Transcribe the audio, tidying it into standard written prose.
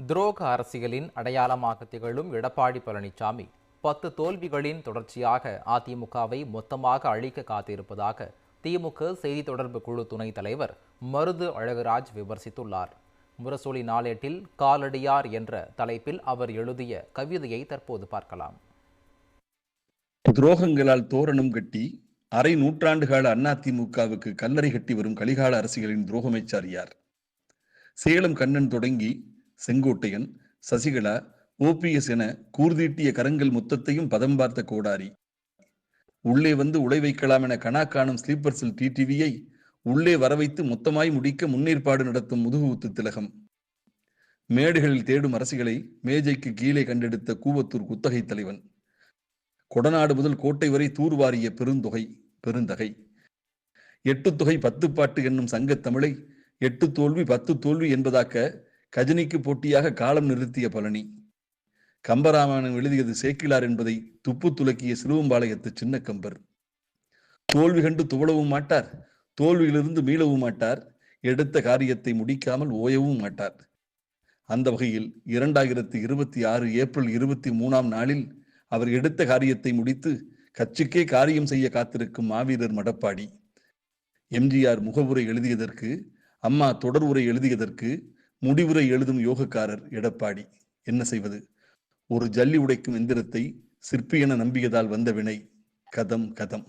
துரோக அரசியலின் அடையாளமாக திகழும் எடப்பாடி பழனிசாமி 10 தோல்விகளின் தொடர்ச்சியாக அதிமுகவை மொத்தமாக அழிக்க காத்திருப்பதாக திமுக செய்தி தொடர்பு குழு துணைத் தலைவர் மருது அழகுராஜ் விமர்சித்துள்ளார். முரசொலி நாளேட்டில் காலடியார் என்ற தலைப்பில் அவர் எழுதிய கவிதையை தற்போது பார்க்கலாம். துரோகங்களால் தோரணம் கட்டி அரை நூற்றாண்டுகால அதிமுகவுக்கு கல்லறை கட்டி வரும் கலிகால அரசியலின் துரோகமைச்சார் யார்? சேலம் கண்ணன் தொடங்கி செங்கோட்டையன், சசிகலா, ஓபிஎஸ் என கூர்தீட்டிய கரங்கள் மொத்தத்தையும் பதம் பார்த்த கோடாரி. உள்ளே வந்து உழை வைக்கலாம் என கணா காணும் ஸ்லீப்பர் செல் டிடிவியை உள்ளே வரவைத்து மொத்தமாய் முடிக்க முன்னேற்பாடு நடத்தும் முதுகுத்து திலகம். மேடுகளில் தேடும் அரசிகளை மேஜைக்கு கீழே கண்டெடுத்த கூவத்தூர் குத்தகை தலைவன். கொடநாடு முதல் கோட்டை வரை தூர்வாரிய பெருந்தகை. 8 தொகை 10 பாட்டு என்னும் சங்கத் தமிழை 8 தோல்வி 10 தோல்வி என்பதாக்க கஜினிக்கு போட்டியாக காலம் நிறுத்திய பழனி. கம்பராமாயணம் எழுதியது சேக்கிலார் என்பதை துப்பு துலக்கிய சிலுவம்பாளையத்து சின்ன கம்பர். தோல்வி கண்டு துவளவும் மாட்டார், தோல்வியிலிருந்து மீளவும் மாட்டார், எடுத்த காரியத்தை முடிக்காமல் ஓயவும் மாட்டார். அந்த வகையில் 2026 ஏப்ரல் 23ஆம் நாளில் அவர் எடுத்த காரியத்தை முடித்து கட்சிக்கே காரியம் செய்ய காத்திருக்கும் மாவீரர் மடப்பாடி. எம்ஜிஆர் முகவுரை எழுதியதற்கு, அம்மா தொடர் உரை எழுதியதற்கு முடிவுரை எழுதும் யோகக்காரர் எடப்பாடி. என்ன செய்வது? ஒரு ஜல்லி உடைக்கும் எந்திரத்தை சிற்பி என நம்பியதால் வந்த வினை. கதம்.